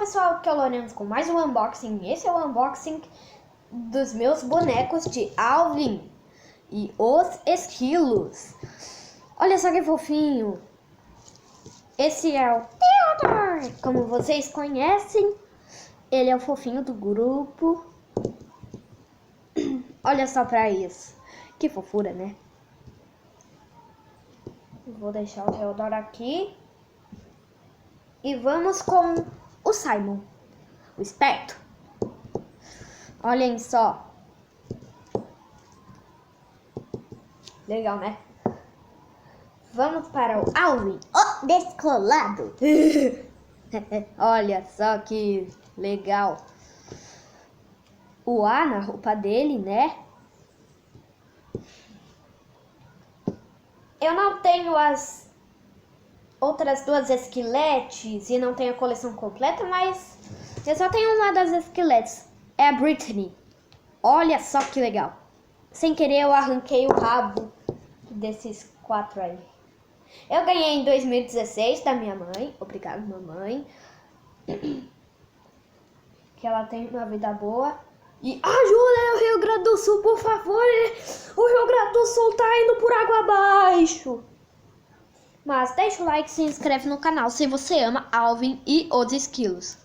pessoal, aqui é o Lourenço com mais um unboxing. Esse é o unboxing dos meus bonecos de Alvin e os Esquilos. Olha só que fofinho. Esse é o Theodore, como vocês conhecem. Ele é o fofinho do grupo. Olha só pra isso. Que fofura, né? Vou deixar o Theodore aqui. E vamos com o Simon, o esperto. Olhem só. Legal, né? Vamos para o Alvin, o descolado. Olha só que legal. O A na roupa dele, né? Eu não tenho as outras duas esqueletes e não tenho a coleção completa, mas eu só tenho uma das esqueletes. É a Brittany. Olha só que legal. Sem querer eu arranquei o rabo desses 4 aí. Eu ganhei em 2016 da minha mãe. Obrigado, mamãe. Que ela tem uma vida boa. E ajuda o Rio Grande do Sul, por favor. O Rio Grande do Sul tá indo por água abaixo. Mas deixa o like e se inscreve no canal se você ama Alvin e os Esquilos.